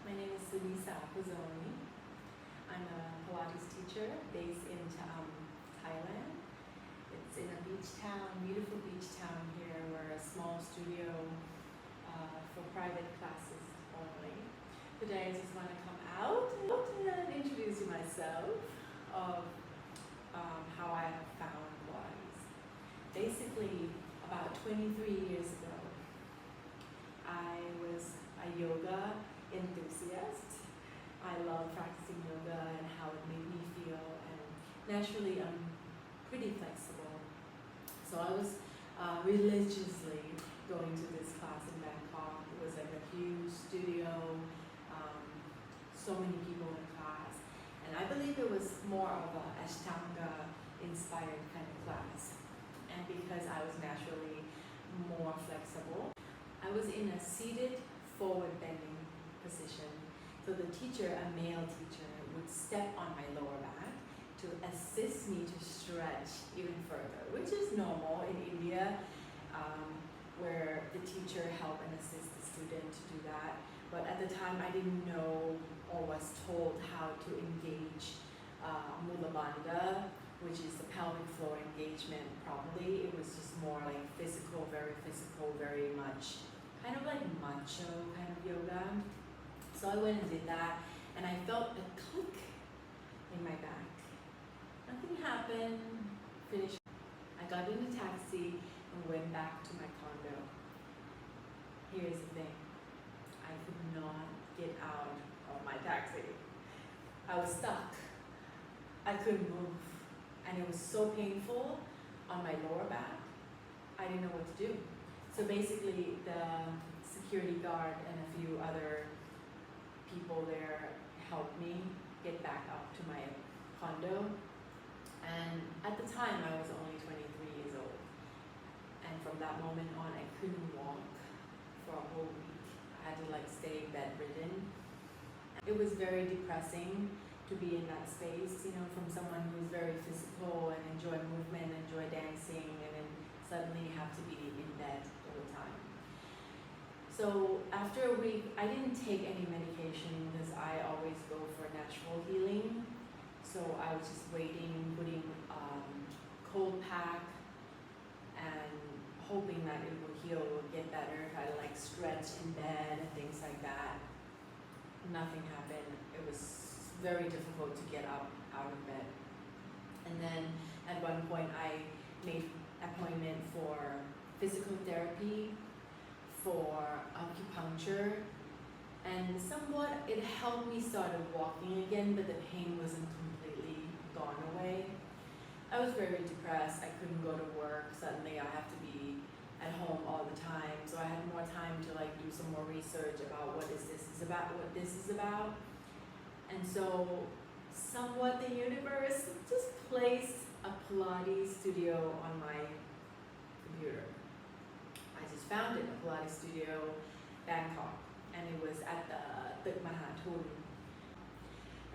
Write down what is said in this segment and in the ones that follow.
My name is Sunisa Pozzoni. I'm a Pilates teacher based in Thailand. It's in a beach town, beautiful beach town here. We're a small studio for private classes only. Today I just want to come out and introduce you myself of how I have found Pilates. Basically, about 23 years ago, I was a yoga enthusiast. I love practicing yoga and how it made me feel, and naturally I'm pretty flexible. So I was religiously going to this class in Bangkok. It was like a huge studio, so many people in class, and I believe it was more of a Ashtanga inspired kind of class. And because I was naturally more flexible, I was in a seated forward bending position. So the teacher, a male teacher, would step on my lower back to assist me to stretch even further, which is normal in India, where the teacher helped and assist the student to do that. But at the time, I didn't know or was told how to engage Mula Bandha, which is the pelvic floor engagement properly. It was just more like physical, very much kind of like macho kind of yoga. So I went and did that, and I felt a click in my back. Nothing happened, finished. I got in a taxi and went back to my condo. Here's the thing, I could not get out of my taxi. I was stuck. I couldn't move, and it was so painful on my lower back. I didn't know what to do. So basically, the security guard and a few other people there helped me get back up to my condo. And at the time, I was only 23 years old. And from that moment on, I couldn't walk for a whole week. I had to stay bedridden. It was very depressing to be in that space, from someone who's very physical and enjoy movement, enjoy dancing, and then suddenly have to be in bed all the time. So after a week, I didn't take any medication because I always go for natural healing. So I was just waiting, putting cold pack and hoping that it would heal, would get better, try to stretch in bed and things like that. Nothing happened. It was very difficult to get up out of bed. And then at one point I made appointment for physical therapy, for acupuncture, and somewhat it helped me started walking again, but the pain wasn't completely gone away. I was very depressed. I couldn't go to work. Suddenly I have to be at home all the time, so I had more time to do some more research about what this is about. And so somewhat the universe just placed a Pilates studio on my computer. I just found it, a Pilates studio, Bangkok, and it was at the Tuk Mahatun.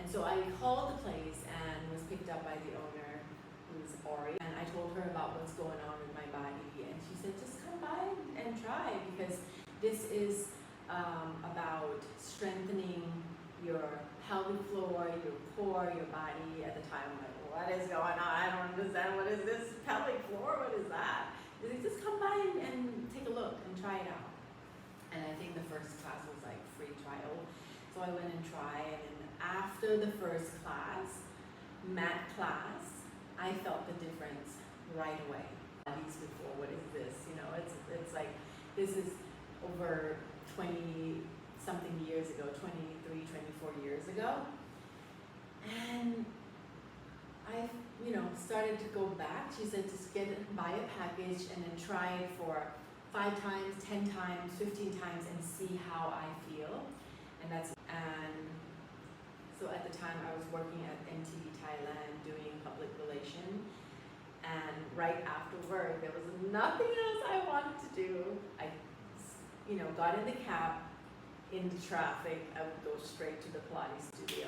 And so I called the place and was picked up by the owner, who's Ori, and I told her about what's going on with my body, and she said, just come by and try, because this is about strengthening your pelvic floor, your core, your body. At the time, I'm like, what is going on? I don't understand. What is this pelvic floor? What is that? They just come by and take a look and try it out. And I think the first class was free trial. So I went and tried, and then after the first class, mat class, I felt the difference right away. Pilates before, what is this? It's like, this is over 20 something years ago, 23, 24 years ago. And I, started to go back. She said, just buy a package and then try it for 5 times, 10 times, 15 times and see how I feel. And so at the time I was working at NTV Thailand doing public relation. And right after work, there was nothing else I wanted to do. I, got in the cab, in the traffic, I would go straight to the Pilates studio.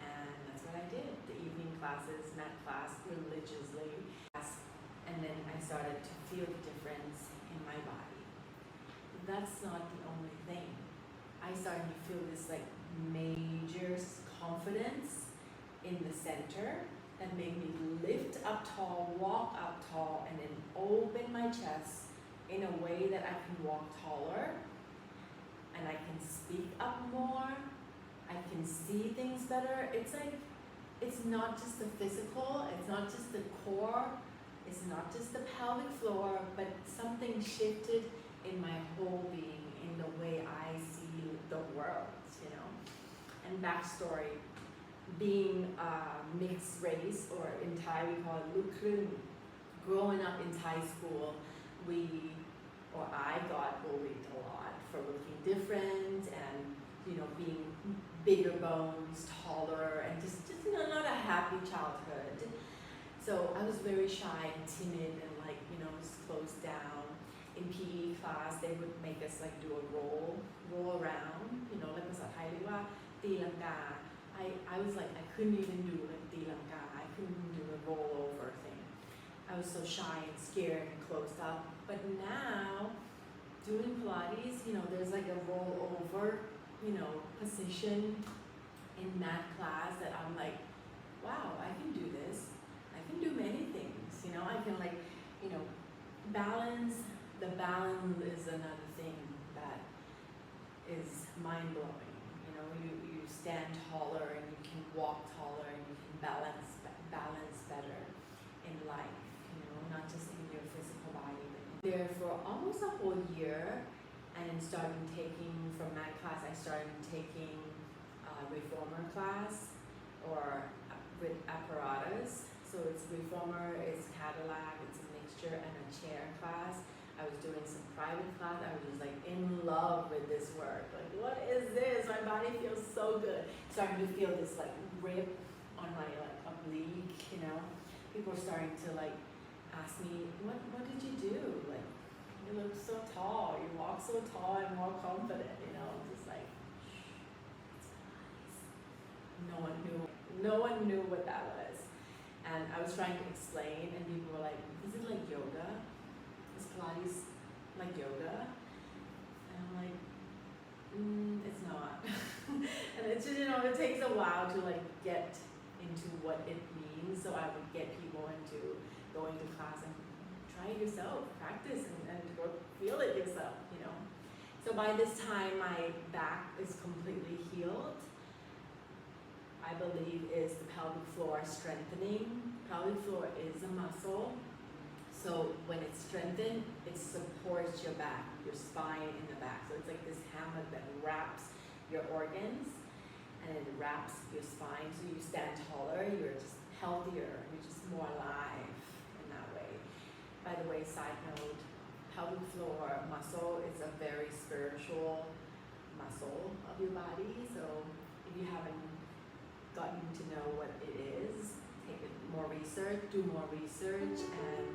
And that's what I did. The evening classes, mat class, religiously. And then I started to feel the difference in my body. That's not the only thing. I started starting to feel this like major confidence in the center that made me lift up tall, walk up tall, and then open my chest in a way that I can walk taller and I can speak up more. I can see things better. It's like, it's not just the physical, it's not just the core, it's not just the pelvic floor, but something shifted in my whole being, in the way I see the world, you know. And backstory, being mixed race, or in Thai we call it Luk Krung, growing up in Thai school, I got bullied a lot for looking different and, you know, being bigger bones, taller, and just you know, not a happy childhood. So I was very shy and timid and like, you know, just closed down. In PE class, they would make us like do a roll around, you know, like ภาษาไทยเรียกว่าตีลังกา I was like, I couldn't even do like ตีลังกา I couldn't even do a roll over thing. I was so shy and scared and closed up. But now, doing Pilates, you know, there's like a roll over, you know, position in mat class that I'm like, wow, I can do this. I can do many things, you know. I can like, you know, balance. The balance is another thing that is mind-blowing. You know, you stand taller and you can walk taller and you can balance better in life, you know, not just in your physical body. But there for almost a whole year, and then started taking, from mat class, I started taking reformer class, or with apparatus. So it's reformer, it's Cadillac, it's a mixture, and a chair class. I was doing some private class. I was just like in love with this work. Like, what is this? My body feels so good. Starting to feel this like rip on my like oblique, you know. People are starting to like ask me, what did you do? Like, you look so tall. You walk so tall and more confident, you know. Just like, no one knew what that was. And I was trying to explain, and people were like, is it like yoga? Is Pilates like yoga? And I'm like, it's not. And it's just, you know, it takes a while to like get into what it means. So I would get people into going to class and try it yourself, practice, and go feel it yourself, you know. So by this time, my back is completely healed. I believe is the pelvic floor strengthening. Pelvic floor is a muscle. So when it's strengthened, it supports your back, your spine in the back. So it's like this hammock that wraps your organs and it wraps your spine. So you stand taller, you're just healthier, you're just more alive in that way. By the way, side note, pelvic floor muscle is a very spiritual muscle of your body. So if you haven't gotten to know what it is, take more research, do more research, and